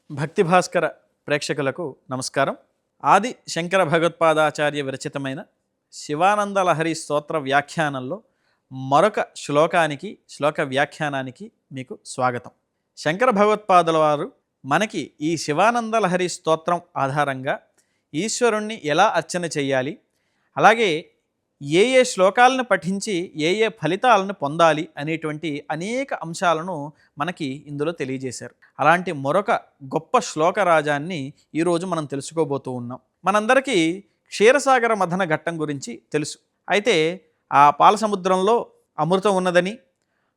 భక్తి భాస్కర ప్రేక్షకులకు నమస్కారం. ఆది శంకర భగవత్పాదాచార్య విరచితమైన శివానంద లహరి స్తోత్ర వ్యాఖ్యానంలో మరొక శ్లోక వ్యాఖ్యానానికి మీకు స్వాగతం. శంకర భగవత్పాదుల వారు మనకి ఈ శివానంద లహరి స్తోత్రం ఆధారంగా ఈశ్వరుణ్ణి ఎలా అర్చన చేయాలి, అలాగే ఏ ఏ శ్లోకాలను పఠించి ఏ ఏ ఫలితాలను పొందాలి అనేటువంటి అనేక అంశాలను మనకి ఇందులో తెలియజేశారు. అలాంటి మరొక గొప్ప శ్లోకరాజాన్ని ఈరోజు మనం తెలుసుకోబోతూ ఉన్నాం. మనందరికీ క్షీరసాగర మథన ఘట్టం గురించి తెలుసు. అయితే ఆ పాలసముద్రంలో అమృతం ఉన్నదని,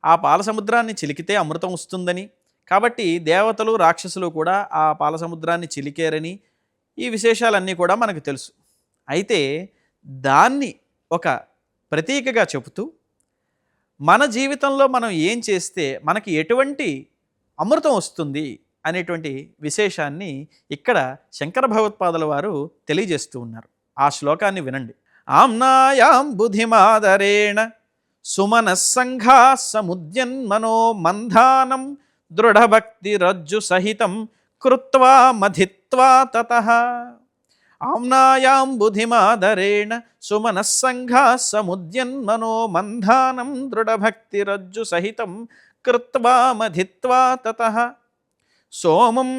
ఆ పాలసముద్రాన్ని చిలికితే అమృతం వస్తుందని, కాబట్టి దేవతలు రాక్షసులు కూడా ఆ పాలసముద్రాన్ని చిలికేరని, ఈ విశేషాలన్నీ కూడా మనకు తెలుసు. అయితే దాన్ని ఒక ప్రతీకగా చెబుతూ మన జీవితంలో మనం ఏం చేస్తే మనకి ఎటువంటి అమృతం వస్తుంది అనేటువంటి విశేషాన్ని ఇక్కడ శంకర భగవత్పాదుల వారు తెలియజేస్తూ ఉన్నారు. ఆ శ్లోకాన్ని వినండి. ఆమ్నాయాం బుద్ధిమాదరేణ సుమనస్సంఘా సముద్యన్మనో మంధానం దృఢభక్తి రజ్జు సహితం కృత్వా మధిత్వా తతః. ఆమ్నాయాం బుద్ధిమాదరేణ సుమనస్సంఘా సముద్యన్మనో మంధానం దృఢభక్తిరజ్జు సహితం కృత్వా మధిత్వా తతః. సోమం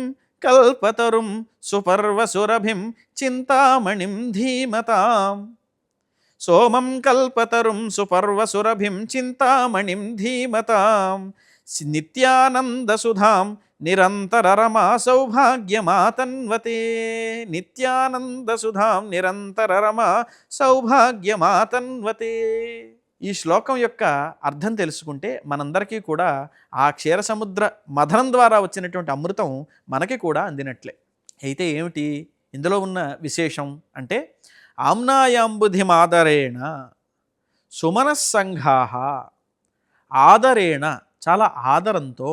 కల్పతరుం సుపర్వసురభిం చింతామణిం ధీమతాం. సోమం కల్పతరుం సుపర్వసురభిం చింతామణిం ధీమతాం. నిత్యానందసుధాం నిరంతరరమా సౌభాగ్యమాతన్వతే. నిత్యానందసుధాం నిరంతరరమా సౌభాగ్యమాతన్వతే. ఈ శ్లోకం యొక్క అర్థం తెలుసుకుంటే మనందరికీ కూడా ఆ క్షీరసముద్ర మథనం ద్వారా వచ్చినటువంటి అమృతం మనకి కూడా అందినట్లే. అయితే ఏమిటి ఇందులో ఉన్న విశేషం అంటే, ఆమ్నాయాంబుధిమాదరేణ సుమనస్సంఘాః. ఆదరేణ చాలా ఆదరంతో,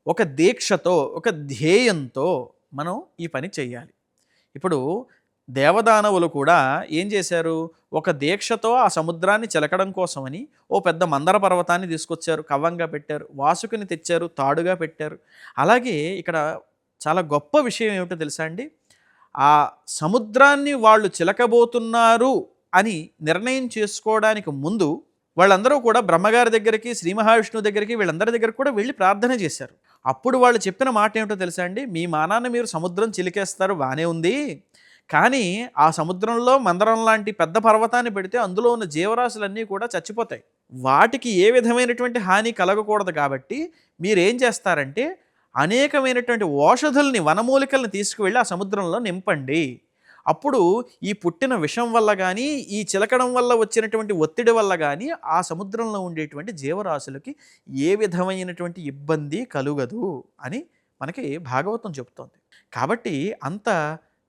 ఒక దీక్షతో, ఒక ధ్యేయంతో మనం ఈ పని చేయాలి. ఇప్పుడు దేవదానవులు కూడా ఏం చేశారు, ఒక దీక్షతో ఆ సముద్రాన్ని చిలకడం కోసమని ఓ పెద్ద మందర పర్వతాన్ని తీసుకొచ్చారు, కవ్వంగా పెట్టారు, వాసుకుని తెచ్చారు, తాడుగా పెట్టారు. అలాగే ఇక్కడ చాలా గొప్ప విషయం ఏమిటో తెలుసా అండి, ఆ సముద్రాన్ని వాళ్ళు చిలకబోతున్నారు అని నిర్ణయం చేసుకోవడానికి ముందు వాళ్ళందరూ కూడా బ్రహ్మగారి దగ్గరికి, శ్రీ మహావిష్ణువు దగ్గరికి, వీళ్ళందరి దగ్గరికి కూడా వెళ్ళి ప్రార్థన చేశారు. అప్పుడు వాళ్ళు చెప్పిన మాట ఏమిటో తెలుసా అండి, మీ మానాన్ని మీరు సముద్రం చిలికేస్తారు బాగానే ఉంది, కానీ ఆ సముద్రంలో మందరం లాంటి పెద్ద పర్వతాన్ని పెడితే అందులో ఉన్న జీవరాశులన్నీ కూడా చచ్చిపోతాయి, వాటికి ఏ విధమైనటువంటి హాని కలగకూడదు. కాబట్టి మీరేం చేస్తారంటే అనేకమైనటువంటి ఔషధుల్ని, వనమూలికల్ని తీసుకువెళ్ళి ఆ సముద్రంలో నింపండి. అప్పుడు ఈ పుట్టిన విషం వల్ల కానీ, ఈ చిలకడం వల్ల వచ్చినటువంటి ఒత్తిడి వల్ల కానీ ఆ సముద్రంలో ఉండేటువంటి జీవరాశులకి ఏ విధమైనటువంటి ఇబ్బంది కలుగదు అని మనకి భాగవతం చెబుతోంది. కాబట్టి అంత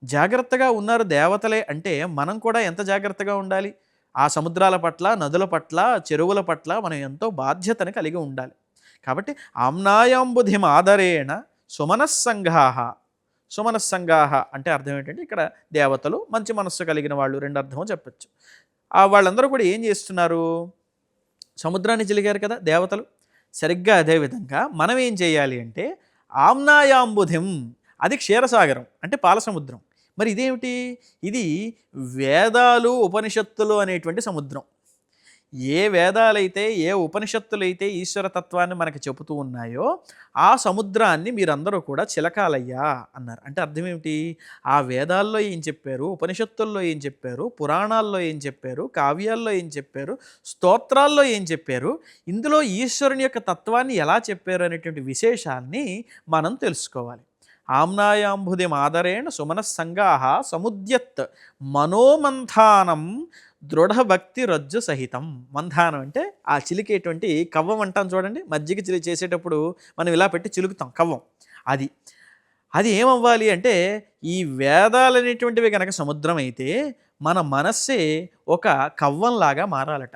జాగ్రత్తగా ఉన్నారు దేవతలే అంటే మనం కూడా ఎంత జాగ్రత్తగా ఉండాలి. ఆ సముద్రాల పట్ల, నదుల పట్ల, చెరువుల పట్ల మనం ఎంతో బాధ్యతను కలిగి ఉండాలి. కాబట్టి ఆమ్నాయాంబుధిం ఆదరేణ సుమనస్సంఘాః. సుమనస్సంఘాః అంటే అర్థం ఏంటంటే ఇక్కడ దేవతలు, మంచి మనస్సు కలిగిన వాళ్ళు, రెండు అర్థమో చెప్పచ్చు. వాళ్ళందరూ కూడా ఏం చేస్తున్నారు, సముద్రాన్ని చిలిగారు కదా దేవతలు. సరిగ్గా అదేవిధంగా మనం ఏం చేయాలి అంటే ఆమ్నాయాంబుధిం, అది క్షీరసాగరం అంటే పాలసముద్రం. మరి ఇదేమిటి, ఇది వేదాలు ఉపనిషత్తులు అనేటువంటి సముద్రం. ఏ వేదాలైతే, ఏ ఉపనిషత్తులైతే ఈశ్వరతత్వాన్ని మనకి చెబుతూ ఉన్నాయో ఆ సముద్రాన్ని మీరందరూ కూడా చిలకాలయ్యా అన్నారు. అంటే అర్థం ఏమిటి, ఆ వేదాల్లో ఏం చెప్పారు, ఉపనిషత్తుల్లో ఏం చెప్పారు, పురాణాల్లో ఏం చెప్పారు, కావ్యాల్లో ఏం చెప్పారు, స్తోత్రాల్లో ఏం చెప్పారు, ఇందులో ఈశ్వరుని యొక్క తత్వాన్ని ఎలా చెప్పారు అనేటువంటి విశేషాన్ని మనం తెలుసుకోవాలి. ఆమ్నాయాంబుధిం ఆదరేణ సుమనస్సంఘాః సముద్యత్ మనోమంథానం దృఢభక్తి రజ్జు సహితం. మంథానం అంటే ఆ చిలికేటువంటి కవ్వం అంటాం చూడండి, మజ్జిగ చేసేటప్పుడు మనం ఇలా పెట్టి చిలుకుతాం కవ్వం. అది ఏమవ్వాలి అంటే, ఈ వేదాలనేటువంటివి కనుక సముద్రం అయితే మన మనస్సే ఒక కవ్వంలాగా మారాలట.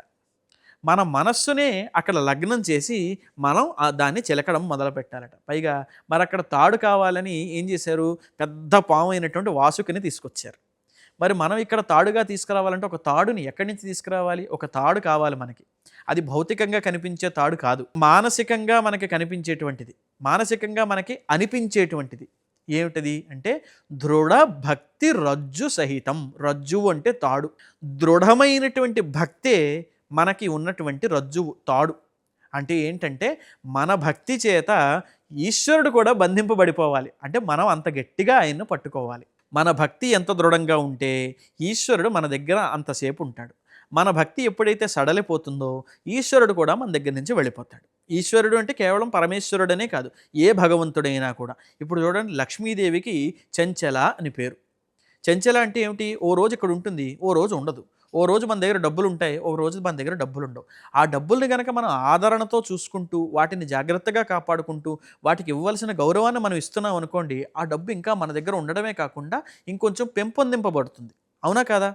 మన మనస్సునే అక్కడ లగ్నం చేసి మనం దాన్ని చిలకడం మొదలు పెట్టాలట. పైగా మరి అక్కడ తాడు కావాలని ఏం చేశారు, పెద్ద పాము అయినటువంటి వాసుకిని తీసుకొచ్చారు. మరి మనం ఇక్కడ తాడుగా తీసుకురావాలంటే ఒక తాడుని ఎక్కడి నుంచి తీసుకురావాలి, ఒక తాడు కావాలి మనకి. అది భౌతికంగా కనిపించే తాడు కాదు, మానసికంగా మనకి కనిపించేటువంటిది, మానసికంగా మనకి అనిపించేటువంటిది. ఏమిటది అంటే దృఢ భక్తి రజ్జు సహితం. రజ్జువు అంటే తాడు. దృఢమైనటువంటి భక్తే మనకి ఉన్నటువంటి రజ్జువు, తాడు. అంటే ఏంటంటే మన భక్తి చేత ఈశ్వరుడు కూడా బంధింపబడిపోవాలి. అంటే మనం అంత గట్టిగా ఆయన్ను పట్టుకోవాలి. మన భక్తి ఎంత దృఢంగా ఉంటే ఈశ్వరుడు మన దగ్గర అంతసేపు ఉంటాడు. మన భక్తి ఎప్పుడైతే సడలిపోతుందో ఈశ్వరుడు కూడా మన దగ్గర నుంచి వెళ్ళిపోతాడు. ఈశ్వరుడు అంటే కేవలం పరమేశ్వరుడనే కాదు, ఏ భగవంతుడైనా కూడా. ఇప్పుడు చూడండి, లక్ష్మీదేవికి చంచల అని పేరు. చంచల అంటే ఏమిటి? ఓ రోజు ఇక్కడ ఉంటుంది, ఓ రోజు ఉండదు. ఓ రోజు మన దగ్గర డబ్బులు ఉంటాయి, ఓ రోజు మన దగ్గర డబ్బులు ఉండవు. ఆ డబ్బుల్ని కనుక మనం ఆదరణతో చూసుకుంటూ, వాటిని జాగ్రత్తగా కాపాడుకుంటూ, వాటికి ఇవ్వవలసిన గౌరవాన్ని మనం ఇస్తున్నాం అనుకోండి, ఆ డబ్బు ఇంకా మన దగ్గర ఉండడమే కాకుండా ఇంకొంచెం పెంపొందింపబడుతుంది. అవునా కాదా?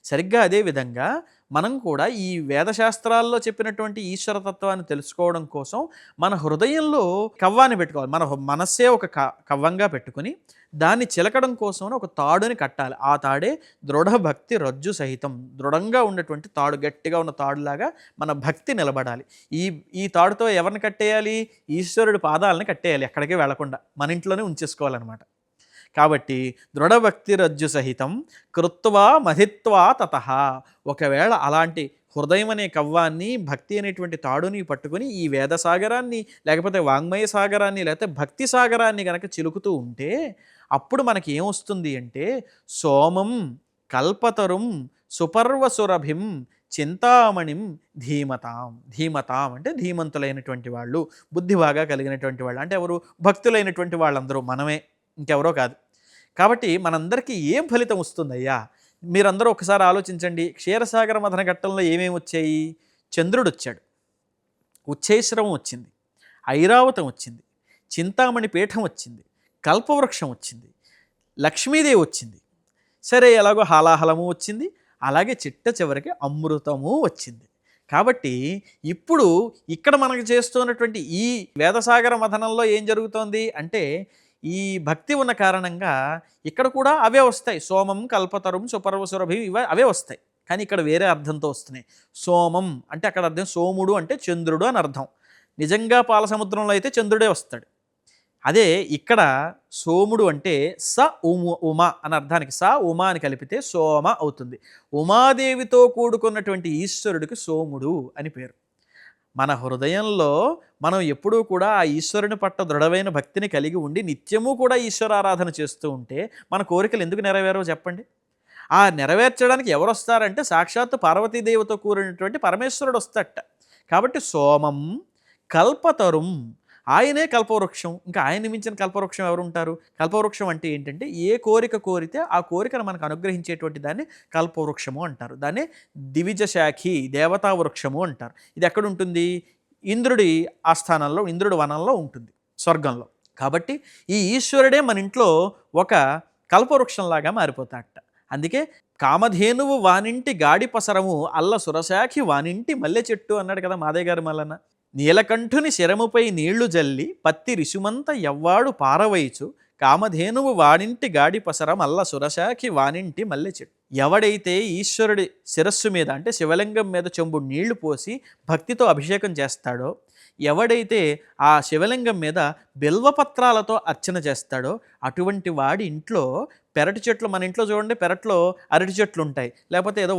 సరిగ్గా అదే విధంగా మనం కూడా ఈ వేదశాస్త్రాల్లో చెప్పినటువంటి ఈశ్వరతత్వాన్ని తెలుసుకోవడం కోసం మన హృదయంలో కవ్వాన్ని పెట్టుకోవాలి. మన మనస్సే ఒక కవ్వంగా పెట్టుకుని దాన్ని చిలకడం కోసం ఒక తాడుని కట్టాలి. ఆ తాడే దృఢ భక్తి రజ్జు సహితం. దృఢంగా ఉన్నటువంటి తాడు, గట్టిగా ఉన్న తాడులాగా మన భక్తి నిలబడాలి. ఈ తాడుతో ఎవరిని కట్టేయాలి? ఈశ్వరుడి పాదాలని కట్టేయాలి, ఎక్కడికి వెళ్లకుండా మన ఇంట్లోనే ఉంచేసుకోవాలన్నమాట. కాబట్టి దృఢభక్తి రజ్జు సహితం కృత్వా మధిత్వా తతః. ఒకవేళ అలాంటి హృదయం అనే కవ్వాన్ని, భక్తి అనేటువంటి తాడుని పట్టుకుని ఈ వేద సాగరాన్ని, లేకపోతే వాంగ్మయ సాగరాన్ని, లేకపోతే భక్తి సాగరాన్ని కనుక చిలుకుతూ ఉంటే అప్పుడు మనకి ఏమొస్తుంది అంటే సోమం కల్పతరుం సుపర్వసురభిం చింతామణిం ధీమతాం. ధీమతాం అంటే ధీమంతులైనటువంటి వాళ్ళు, బుద్ధి బాగా కలిగినటువంటి వాళ్ళు. అంటే ఎవరు? భక్తులైనటువంటి వాళ్ళందరూ, మనమే, ఇంకెవరో కాదు. కాబట్టి మనందరికీ ఏం ఫలితం వస్తుందయ్యా? మీరందరూ ఒకసారి ఆలోచించండి. క్షీరసాగర మథన ఘట్టంలో ఏమేమి వచ్చాయి? చంద్రుడు వచ్చాడు, ఉచ్ఛైశ్రవం వచ్చింది, ఐరావతం వచ్చింది, చింతామణి పీఠం వచ్చింది, కల్పవృక్షం వచ్చింది, లక్ష్మీదేవి వచ్చింది. సరే, ఎలాగో హాలాహలము వచ్చింది, అలాగే చిట్ట చివరికి అమృతము వచ్చింది. కాబట్టి ఇప్పుడు ఇక్కడ మనకు చేస్తున్నటువంటి ఈ వేదసాగర మథనంలో ఏం జరుగుతోంది అంటే ఈ భక్తి ఉన్న కారణంగా ఇక్కడ కూడా అవే వస్తాయి. సోమం కల్పతరుం సుపర్వసురభి అవే వస్తాయి. కానీ ఇక్కడ వేరే అర్థంతో వస్తున్నాయి. సోమం అంటే అక్కడ అర్థం సోముడు అంటే చంద్రుడు అని అర్థం. నిజంగా పాల సముద్రంలో అయితే చంద్రుడే వస్తాడు. అదే ఇక్కడ సోముడు అంటే స ఉమ అని అర్థానికి స ఉమ అని కలిపితే సోమ అవుతుంది. ఉమాదేవితో కూడుకున్నటువంటి ఈశ్వరుడికి సోముడు అని పేరు. మన హృదయంలో మనం ఎప్పుడూ కూడా ఆ ఈశ్వరుని పట్ల దృఢమైన భక్తిని కలిగి ఉండి నిత్యము కూడా ఈశ్వరారాధన చేస్తూ ఉంటే మన కోరికలు ఎందుకు నెరవేరవో చెప్పండి. ఆ నెరవేర్చడానికి ఎవరు వస్తారంటే సాక్షాత్తు పార్వతీదేవితో కూడినటువంటి పరమేశ్వరుడు వస్తాడట. కాబట్టి సోమం కల్పతరుం, ఆయనే కల్పవృక్షం. ఇంకా ఆయన మించిన కల్పవృక్షం ఎవరు ఉంటారు? కల్పవృక్షం అంటే ఏంటంటే ఏ కోరిక కోరితే ఆ కోరికను మనకు అనుగ్రహించేటువంటి దాన్ని కల్పవృక్షము అంటారు. దాన్ని దివిజ శాఖి దేవతా వృక్షము అంటారు. ఇది ఎక్కడ ఉంటుంది? ఇంద్రుడి ఆస్థానంలో, ఇంద్రుడి వనంలో ఉంటుంది, స్వర్గంలో. కాబట్టి ఈ ఈశ్వరుడే మన ఇంట్లో ఒక కల్పవృక్షంలాగా మారిపోతాడట. అందుకే కామధేనువు వానింటి గాడి పసరము అల్ల సురశాఖి వానింటి మల్లె చెట్టు అన్నాడు కదా మాదయ్య గారు మల్లన్న. నీలకంఠుని శరముపై నీళ్లు జల్లి పత్తి రిసుమంత ఎవ్వాడు పారవైచు కామధేనువు వానింటి గాడి పసరం అల్ల సురశాఖి వానింటి మల్లె చెట్టు. ఎవడైతే ఈశ్వరుడి శిరస్సు మీద అంటే శివలింగం మీద చెంబు నీళ్లు పోసి భక్తితో అభిషేకం చేస్తాడో, ఎవడైతే ఆ శివలింగం మీద బిల్వపత్రాలతో అర్చన చేస్తాడో అటువంటి వాడి ఇంట్లో పెరటి చెట్లు, మన ఇంట్లో చూడండి పెరట్లో అరటి చెట్లు ఉంటాయి, లేకపోతే ఏదో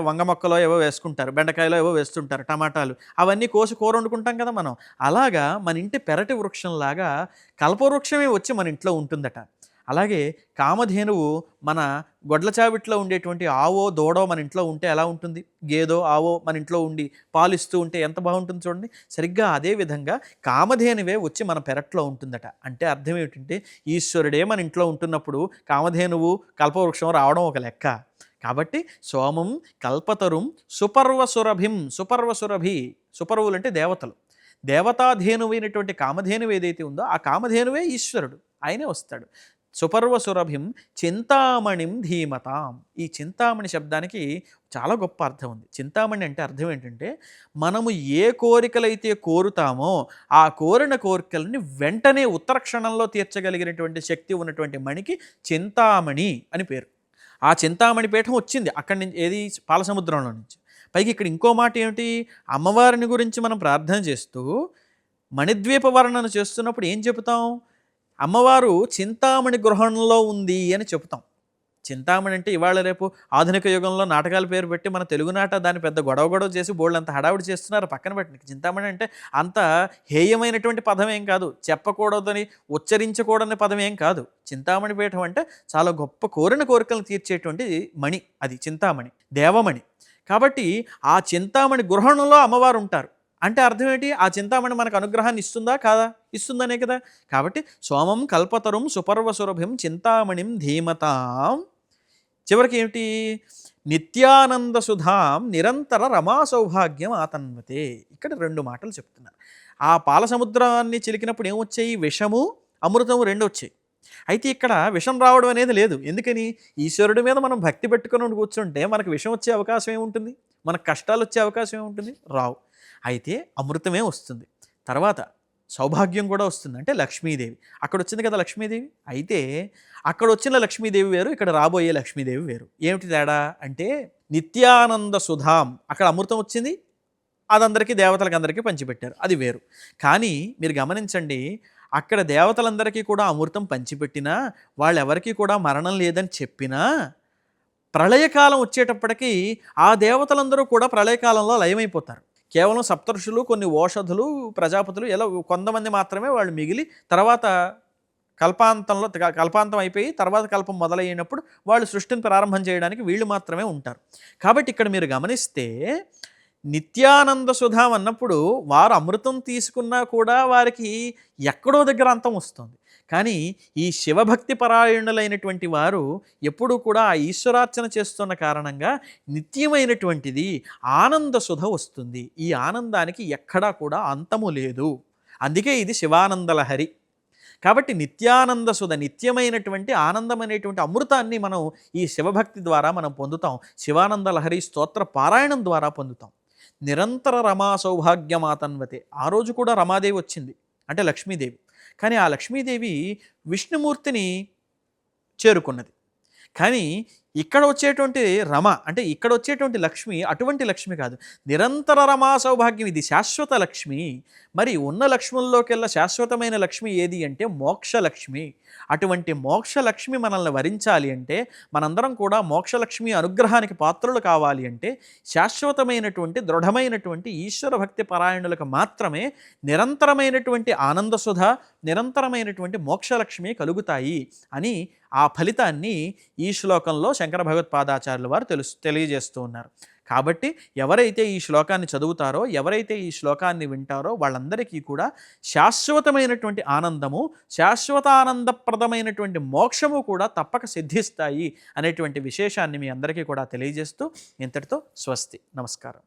వంగ మొక్కలో ఏవో వేసుకుంటారు, బెండకాయలో ఏవో వేస్తుంటారు, టమాటాలు, అవన్నీ కోసి కూర వండుకుంటాం కదా మనం. అలాగా మన ఇంటి పెరటి వృక్షంలాగా కల్పవృక్షమే వచ్చి మన ఇంట్లో ఉంటుందట. అలాగే కామధేనువు మన గొడ్ల చావిట్లో ఉండేటువంటి ఆవో దూడో మన ఇంట్లో ఉంటే ఎలా ఉంటుంది? గేదో ఆవో మన ఇంట్లో ఉండి పాలిస్తూ ఉంటే ఎంత బాగుంటుంది చూడండి. సరిగ్గా అదే విధంగా కామధేనువే వచ్చి మన పెరట్లో ఉంటుందట. అంటే అర్థం ఏమిటంటే ఈశ్వరుడే మన ఇంట్లో ఉంటున్నప్పుడు కామధేనువు కల్పవృక్షం రావడం ఒక లెక్క. కాబట్టి సోమం కల్పతరుం సుపర్వసురభిం. సుపర్వసురభి, సుపర్వులు అంటే దేవతలు. దేవతాధేనువైనటువంటి కామధేనువు ఏదైతే ఉందో ఆ కామధేనువే ఈశ్వరుడు, ఆయనే వస్తాడు. సుపర్వసురభిం చింతామణిం ధీమతాం. ఈ చింతామణి శబ్దానికి చాలా గొప్ప అర్థం ఉంది. చింతామణి అంటే అర్థం ఏంటంటే మనము ఏ కోరికలైతే కోరుతామో ఆ కోరిన కోరికలని వెంటనే ఉత్తర క్షణంలో తీర్చగలిగినటువంటి శక్తి ఉన్నటువంటి మణికి చింతామణి అని పేరు. ఆ చింతామణి పీఠం వచ్చింది అక్కడి నుంచి, ఏది పాలసముద్రంలో నుంచి. పైకి ఇక్కడ ఇంకో మాట ఏమిటి? అమ్మవారిని గురించి మనం ప్రార్థన చేస్తూ మణిద్వీప వర్ణన చేస్తున్నప్పుడు ఏం చెబుతాం? అమ్మవారు చింతామణి గృహంలో ఉంది అని చెప్తాం. చింతామణి అంటే ఇవాళ రేపు ఆధునిక యుగంలో నాటకాల పేరు పెట్టి మన తెలుగునాట దాన్ని పెద్ద గొడవ చేసి బోళ్ళంత హడావుడి చేస్తున్నారు, పక్కన పెట్టండి. చింతామణి అంటే అంత హేయమైనటువంటి పదం ఏం కాదు, చెప్పకూడదని ఉచ్చరించకూడని పదం ఏం కాదు. చింతామణి పీఠం అంటే చాలా గొప్ప కోరిన కోరికలను తీర్చేటువంటి మణి, అది చింతామణి, దేవమణి. కాబట్టి ఆ చింతామణి గృహంలో అమ్మవారు ఉంటారు అంటే అర్థం ఏంటి? ఆ చింతామణి మనకు అనుగ్రహాన్ని ఇస్తుందా కాదా? ఇస్తుందనే కదా. కాబట్టి సోమం కల్పతరుం సుపర్వసురభిం చింతామణిం ధీమతాం, చివరికి ఏమిటి? నిత్యానంద సుధాం నిరంతర రమా సౌభాగ్యం ఆతన్వతే. ఇక్కడ 2 మాటలు చెప్తున్నారు. ఆ పాల సముద్రాన్ని చిలికినప్పుడు ఏమొచ్చాయి? విషము, అమృతము 2 వచ్చాయి. అయితే ఇక్కడ విషం రావడం అనేది లేదు. ఎందుకని? ఈశ్వరుడి మీద మనం భక్తి పెట్టుకుని కూర్చుంటే మనకు విషం వచ్చే అవకాశం ఏముంటుంది? మనకు కష్టాలు వచ్చే అవకాశం ఏముంటుంది? రావు. అయితే అమృతమే వస్తుంది. తర్వాత సౌభాగ్యం కూడా వస్తుంది. అంటే లక్ష్మీదేవి అక్కడ వచ్చింది కదా, లక్ష్మీదేవి. అయితే అక్కడ వచ్చిన లక్ష్మీదేవి వేరు, ఇక్కడ రాబోయే లక్ష్మీదేవి వేరు. ఏమిటి తేడా అంటే నిత్యానంద సుధాం, అక్కడ అమృతం వచ్చింది, అదందరికీ దేవతలకు అందరికీ పంచిపెట్టారు, అది వేరు. కానీ మీరు గమనించండి, అక్కడ దేవతలందరికీ కూడా అమృతం పంచిపెట్టినా, వాళ్ళెవరికీ కూడా మరణం లేదని చెప్పినా, ప్రళయకాలం వచ్చేటప్పటికీ ఆ దేవతలందరూ కూడా ప్రళయకాలంలో లయమైపోతారు. కేవలం సప్తర్షులు, కొన్ని ఓషధులు, ప్రజాపతులు, ఇలా కొంతమంది మాత్రమే వాళ్ళు మిగిలి, తర్వాత కల్పాంతం అయిపోయి తర్వాత కల్పం మొదలైనప్పుడు వాళ్ళు సృష్టిని ప్రారంభం చేయడానికి వీళ్ళు మాత్రమే ఉంటారు. కాబట్టి ఇక్కడ మీరు గమనిస్తే నిత్యానంద సుధాం అన్నప్పుడు వారు అమృతం తీసుకున్నా కూడా వారికి ఎక్కడో దగ్గర అంతం వస్తుంది. కానీ ఈ శివభక్తి పరాయణులైనటువంటి వారు ఎప్పుడూ కూడా ఆ ఈశ్వరార్చన చేస్తున్న కారణంగా నిత్యమైనటువంటిది ఆనంద సుధ వస్తుంది. ఈ ఆనందానికి ఎక్కడా కూడా అంతము లేదు. అందుకే ఇది శివానందలహరి. కాబట్టి నిత్యానంద సుధ, నిత్యమైనటువంటి ఆనందమైనటువంటి అమృతాన్ని మనం ఈ శివభక్తి ద్వారా మనం పొందుతాం. శివానందలహరి స్తోత్ర పారాయణం ద్వారా పొందుతాం. నిరంతర రమా సౌభాగ్యమాతన్వతే. ఆ రోజు కూడా రమాదేవి వచ్చింది, అంటే లక్ష్మీదేవి. కానీ ఆ లక్ష్మీదేవి విష్ణుమూర్తిని చేరుకున్నది. కానీ ఇక్కడ వచ్చేటువంటి రమ, అంటే ఇక్కడ వచ్చేటువంటి లక్ష్మి అటువంటి లక్ష్మి కాదు, నిరంతర రమా సౌభాగ్యం, ఇది శాశ్వత లక్ష్మి. మరి ఉన్న లక్ష్ముల్లోకెల్లా శాశ్వతమైన లక్ష్మి ఏది అంటే మోక్షలక్ష్మి. అటువంటి మోక్షలక్ష్మి మనల్ని వరించాలి అంటే, మనందరం కూడా మోక్షలక్ష్మి అనుగ్రహానికి పాత్రలు కావాలి అంటే, శాశ్వతమైనటువంటి దృఢమైనటువంటి ఈశ్వర భక్తి పరాయణులకు మాత్రమే నిరంతరమైనటువంటి ఆనందసుధ, నిరంతరమైనటువంటి మోక్షలక్ష్మి కలుగుతాయి అని ఆ ఫలితాన్ని ఈ శ్లోకంలో శంకర భగవత్పాదాచార్యుల వారు తెలియజేస్తూ ఉన్నారు. కాబట్టి ఎవరైతే ఈ శ్లోకాన్ని చదువుతారో, ఎవరైతే ఈ శ్లోకాన్ని వింటారో వాళ్ళందరికీ కూడా శాశ్వతమైనటువంటి ఆనందము, శాశ్వతానందప్రదమైనటువంటి మోక్షము కూడా తప్పక సిద్ధిస్తాయి అనేటువంటి విశేషాన్ని మీ అందరికీ కూడా తెలియజేస్తూ ఇంతటితో స్వస్తి. నమస్కారం.